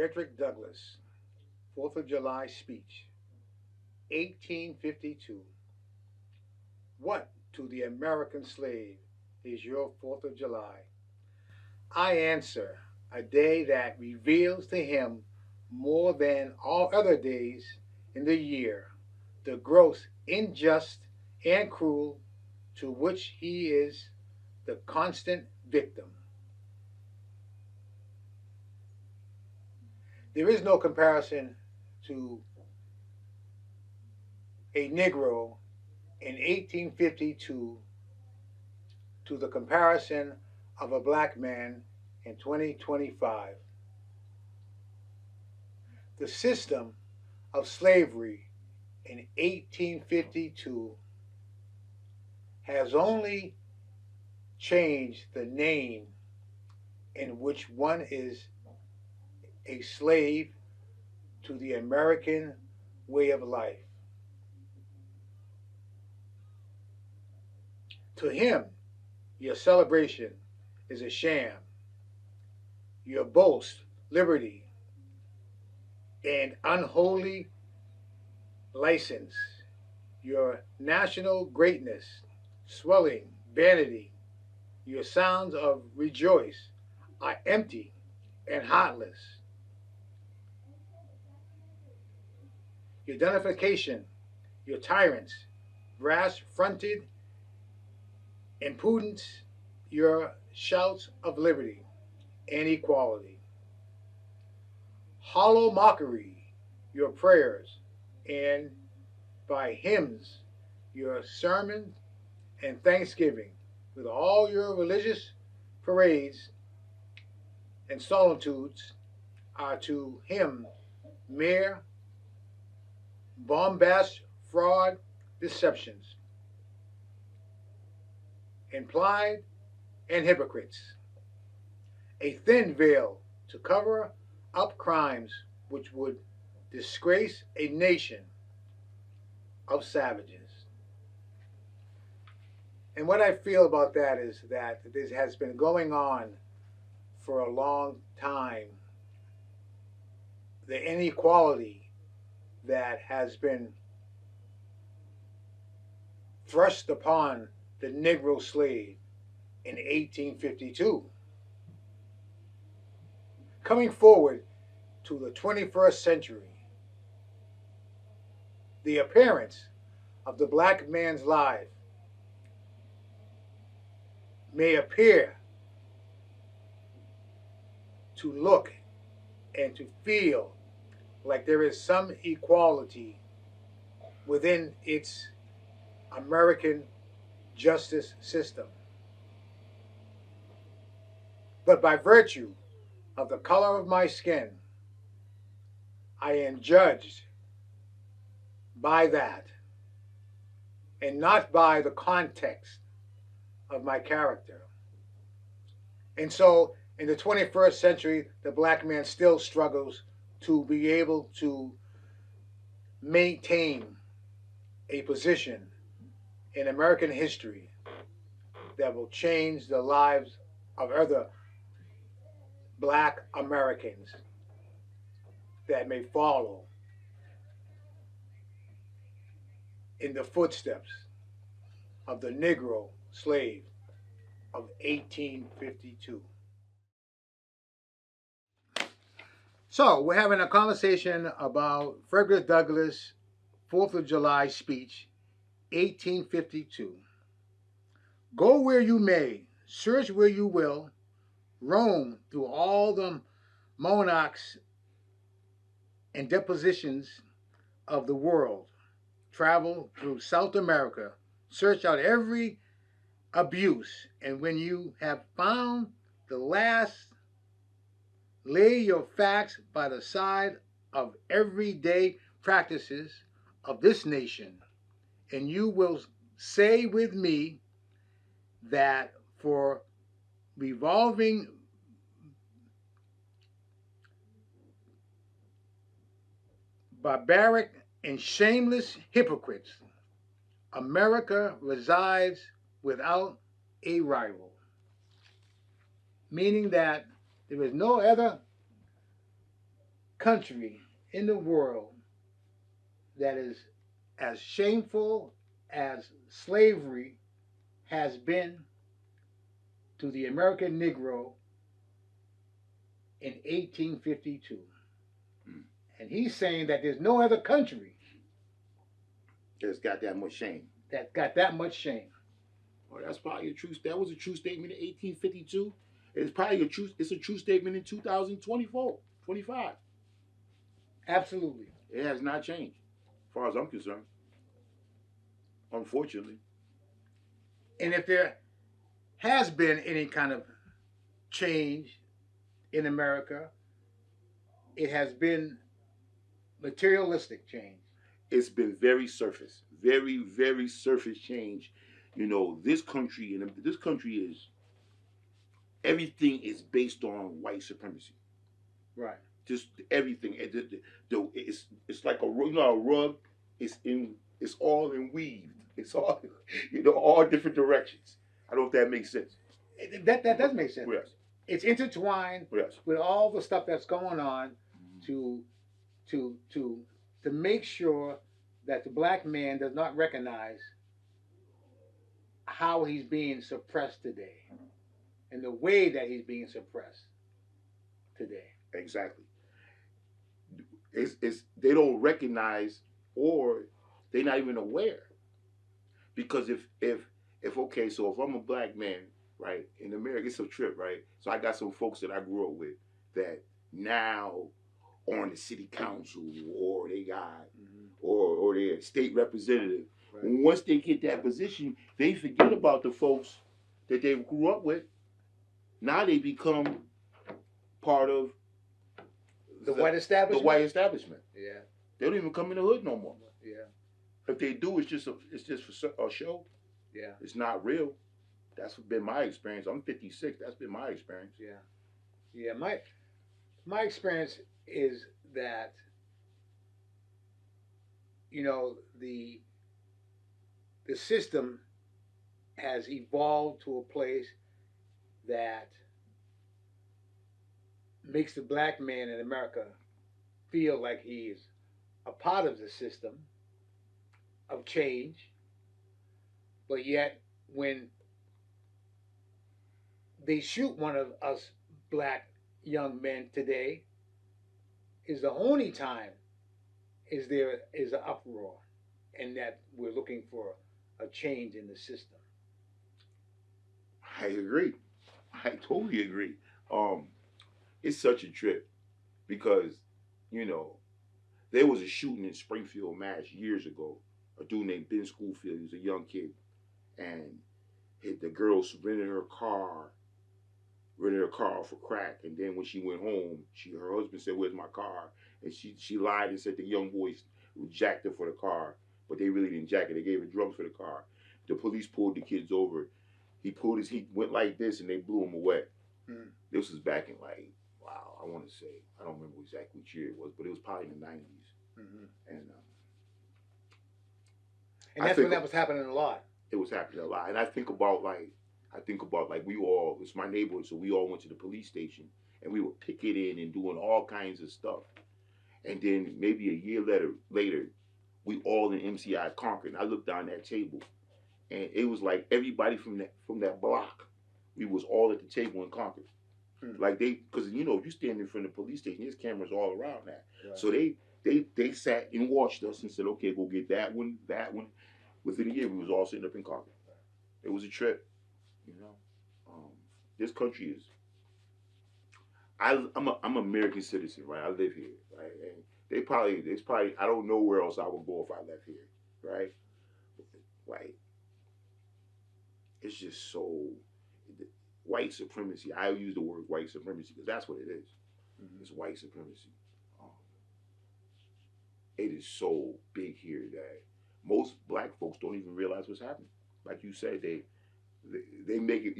Fredrick Douglass, 4th of July speech, 1852. What to the American slave is your 4th of July? I answer, a day that reveals to him more than all other days in the year the gross unjust and cruel to which he is the constant victim. There is no comparison to a Negro in 1852 to the comparison of a black man in 2025. The system of slavery in 1852 has only changed the name in which one is a slave to the American way of life. To him, your celebration is a sham. Your boast, liberty, and unholy license, your national greatness, swelling, vanity, your sounds of rejoice are empty and heartless. Your identification, your tyrants, brass-fronted, impudence, your shouts of liberty and equality. Hollow mockery, your prayers, and by hymns, your sermons and thanksgiving, with all your religious parades and solitudes, are to him mere bombast, fraud, deceptions, implied and hypocrites, a thin veil to cover up crimes which would disgrace a nation of savages. And what I feel about that is that this has been going on for a long time. The inequality that has been thrust upon the Negro slave in 1852. Coming forward to the 21st century, the appearance of the black man's life may appear to look and to feel like there is some equality within its American justice system. But by virtue of the color of my skin, I am judged by that and not by the context of my character. And so in the 21st century, the black man still struggles to be able to maintain a position in American history that will change the lives of other black Americans that may follow in the footsteps of the Negro slave of 1852. So we're having a conversation about Fredrick Douglass' 4th of July speech, 1852. Go where you may, search where you will, roam through all the monarchs and depositions of the world, travel through South America, search out every abuse, and when you have found the last, lay your facts by the side of everyday practices of this nation, and you will say with me that for revolving barbaric and shameless hypocrites, America resides without a rival. Meaning that there is no other country in the world that is as shameful as slavery has been to the American Negro in 1852. Mm. And he's saying that there's no other country It's got that much shame. that got that much shame. Well, that's probably a true. That was a true statement in 1852. It's probably a true. It's a true statement in 2024, 25. Absolutely. It has not changed, as far as I'm concerned. Unfortunately. And if there has been any kind of change in America, it has been materialistic change. It's been very surface, very, very surface change. You know, this country and this country is everything is based on white supremacy. Right. Just everything. It's like a rug. It's all in weaved. It's all all different directions. I don't know if that makes sense. That does make sense. Yes. It's intertwined Yes. with all the stuff that's going on to make sure that the black man does not recognize how he's being suppressed today and the way that he's being suppressed today. Exactly. It's they don't recognize or they're not even aware. Because if okay, so if I'm a black man, right, in America, it's a trip, right? So I got some folks that I grew up with that now on the city council or they got or they're state representative. Right. Once they get that position, they forget about the folks that they grew up with. Now they become part of the white establishment. The white establishment. Yeah. They don't even come in the hood no more. Yeah. If they do, it's just for a show. Yeah. It's not real. That's been my experience. I'm 56. That's been my experience. Yeah. Yeah. My experience is that the system has evolved to a place that makes the black man in America feel like he is a part of the system of change, but yet when they shoot one of us black young men today is the only time there is an uproar and that we're looking for a change in the system. I agree. I totally agree. It's such a trip because, there was a shooting in Springfield, Mass years ago. A dude named Ben Schoolfield, he was a young kid, and the girl rented her car for crack, and then when she went home, her husband said, "Where's my car?" And she lied and said the young boys jacked her for the car, but they really didn't jack it. They gave her drugs for the car. The police pulled the kids over. He went like this, and they blew him away. Mm. This was back in I want to say, I don't remember exactly which year it was, but it was probably in the 90s. Mm-hmm. And that's when that was happening a lot. It was happening a lot, and I think about we all, it's my neighborhood, so we all went to the police station and we were picketing and doing all kinds of stuff. And then maybe a year later, we all in MCI Concord. And I looked down that table, and it was like everybody from that block, we was all at the table in Concord. Like because if you stand in front of the police station, there's cameras all around that. Right. So they sat and watched us and said, "Okay, go get that one." Within a year, we was all sitting up in Concord. It was a trip, This country is. I'm an American citizen, right? I live here, right? And there's probably I don't know where else I would go if I left here, right? Like, it's just so white supremacy. I use the word white supremacy because that's what it is. Mm-hmm. It's white supremacy. It is so big here that most black folks don't even realize what's happening. Like you said, they make it.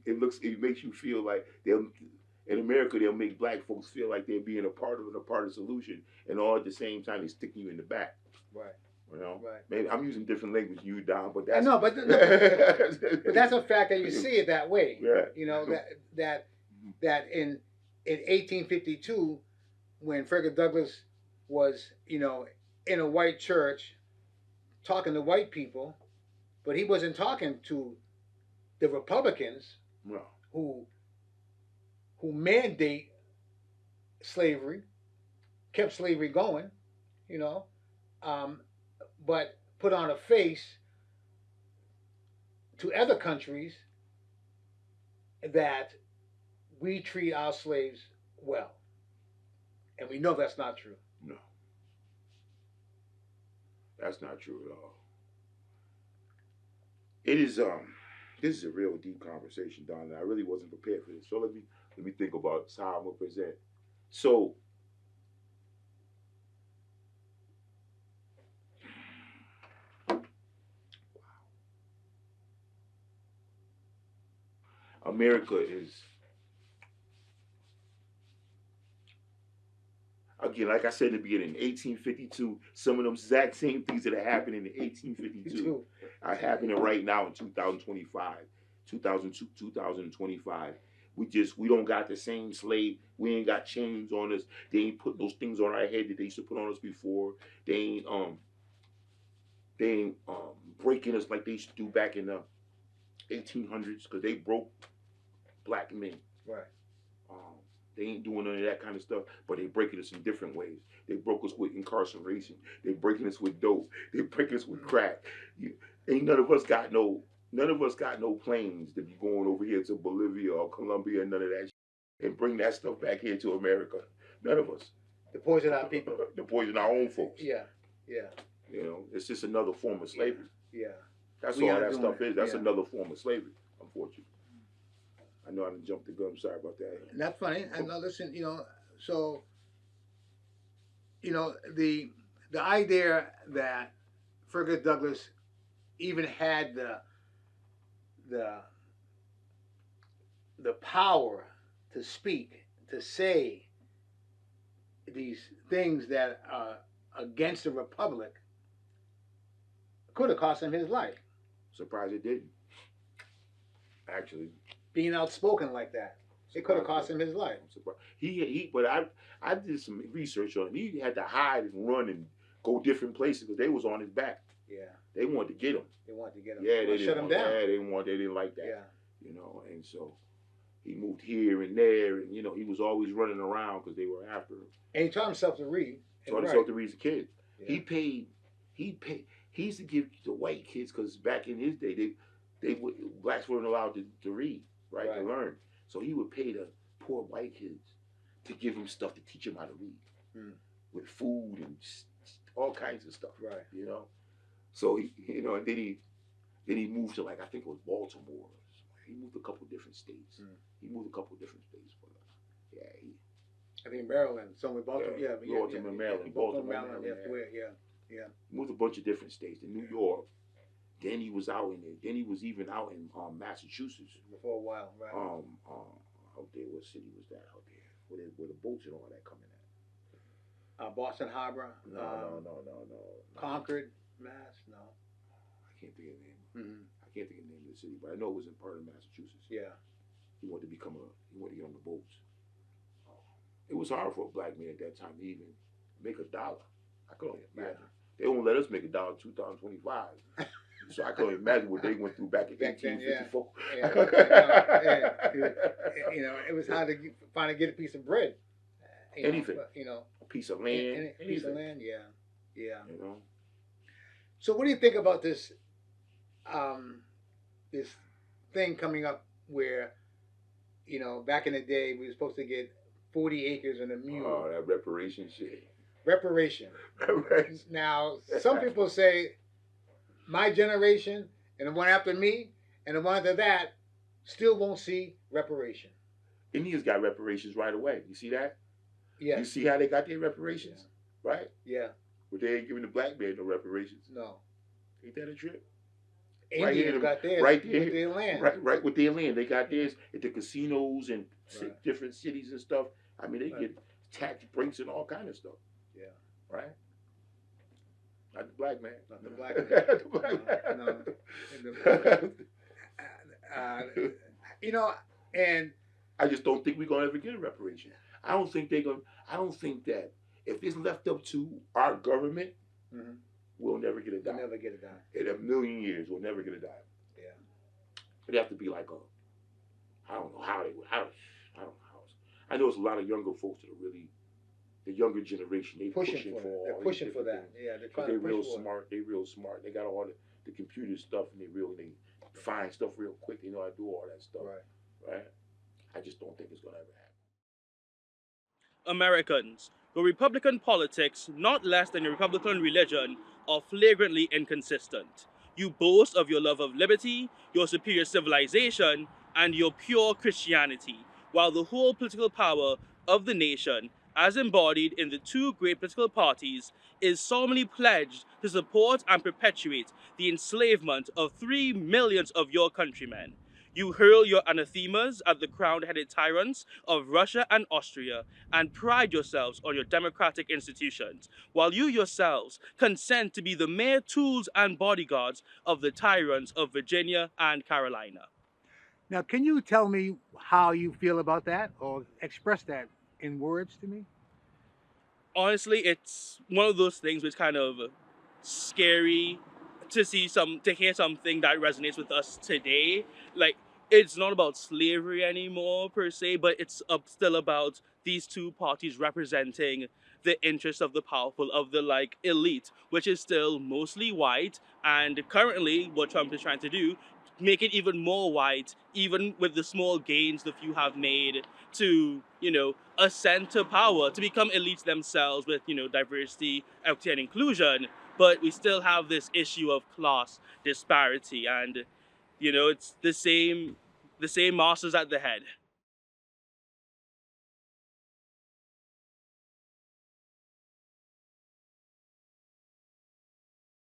It makes you feel like in America they'll make black folks feel like they're being a part of the solution, and all at the same time they stick you in the back. Right. Right. Maybe I'm using different language you Don, but that's but that's a fact that you see it that way. Yeah. That in 1852 when Fredrick Douglass was, in a white church talking to white people, but he wasn't talking to the Republicans No. who mandate slavery, kept slavery going, you know, but put on a face to other countries that we treat our slaves well. And we know that's not true. No. That's not true at all. It is this is a real deep conversation, Don, and I really wasn't prepared for this. So let me think about how I'm gonna present. So America is, again, like I said in the beginning, 1852, some of them exact same things that are happening in 1852 are happening right now in 2025, 2002, 2025. We don't got the same slave. We ain't got chains on us. They ain't put those things on our head that they used to put on us before. They ain't breaking us like they used to do back in the 1800s, because they broke black men. Right. They ain't doing none of that kind of stuff, but they breaking us in different ways. They broke us with incarceration. They breaking us with dope. They breaking us with crack. Ain't none of us got no planes to be going over here to Bolivia or Colombia and none of that shit, and bring that stuff back here to America. None of us. To poison our people. To poison our own folks. Yeah. It's just another form of slavery. Yeah. That's all that stuff is. That's another form of slavery, unfortunately. I know I didn't jump the gun. I'm sorry about that. And that's funny. And now listen, so, the idea that Fredrick Douglass even had the power to speak, to say these things that are against the Republic, could have cost him his life. Surprised it didn't. Actually, being outspoken like that, it could have cost him his life. I'm surprised. But I did some research on him. He had to hide and run and go different places because they was on his back. Yeah. They wanted to get him. Yeah, they shut him down. Yeah, they didn't like that. Yeah. And so he moved here and there, and he was always running around because they were after him. And he taught himself to read. Taught himself to read as a kid. Yeah. He used to give the white kids, because back in his day, blacks weren't allowed to read, right, to learn. So he would pay the poor white kids to give him stuff to teach him how to read, with food and all kinds of stuff, right? So and then he moved to, like, I think it was Baltimore. He moved a couple different states. I think Maryland, somewhere Baltimore. Baltimore, Maryland. Baltimore, Maryland. Yeah. Moved a bunch of different states. To New York. Then he was out in it. Then he was even out in Massachusetts for a while, right? Out there, what city was that out there? Where the boats and all that coming at? Boston Harbor. No. Concord, Mass. No. I can't think of the name. Mm-hmm. I can't think of the name of the city, but I know it was in part of Massachusetts. Yeah. He wanted to get on the boats. It was hard for a black man at that time to even make $1. I could only imagine. They won't let us make $1 in 2025. So I can only imagine what they went through back in 1854. It was hard to finally get a piece of bread. Anything. A piece of land. A piece of land, yeah. So what do you think about this this thing coming up where, back in the day we were supposed to get 40 acres and a mule. Oh, that reparation shit. Reparation. Now, some people say my generation and the one after me and the one after that still won't see reparation. Indians got reparations right away. You see that? Yeah. You see how they got their reparations? Yeah. Right? Yeah. But they ain't giving the black man no reparations. No. Ain't that a trip? Indians got theirs right there, with their land. Right with their land. They got theirs at the casinos and different cities and stuff. I mean, they get tax breaks and all kind of stuff. Yeah. Right? Not the black man. Not the black man. No. And I just don't think we're gonna ever get a reparation. I don't think they're gonna. I don't think that if it's left up to our government, Mm-hmm. we'll never get a We'll dime. never get it done. In a million years, we'll never get a dime. Yeah. It'd have to be like a, I don't know how they would. I don't know how. I know it's a lot of younger folks that are really, the younger generation. They Pushing for it. They're pushing for that. Yeah, they're trying to push real for it. smart. They real smart. They got all the computer stuff, and they find stuff real quick. They know how to do all that stuff. Right. I just don't think it's gonna ever happen. Americans, your Republican politics, not less than your Republican religion, are flagrantly inconsistent. You boast of your love of liberty, your superior civilization, and your pure Christianity, while the whole political power of the nation, as embodied in the two great political parties, is solemnly pledged to support and perpetuate the enslavement of 3 millions of your countrymen. You hurl your anathemas at the crown-headed tyrants of Russia and Austria and pride yourselves on your democratic institutions, while you yourselves consent to be the mere tools and bodyguards of the tyrants of Virginia and Carolina. Now, can you tell me how you feel about that, or express that in words to me? Honestly, it's one of those things which kind of scary to hear something that resonates with us today. Like, it's not about slavery anymore per se, but it's still about these two parties representing the interests of the powerful, of the like elite, which is still mostly white. And currently, what Trump is trying to do, make it even more white, even with the small gains the few have made to, ascend to power, to become elites themselves with, diversity, equity, and inclusion. But we still have this issue of class disparity, and it's the same masters at the head.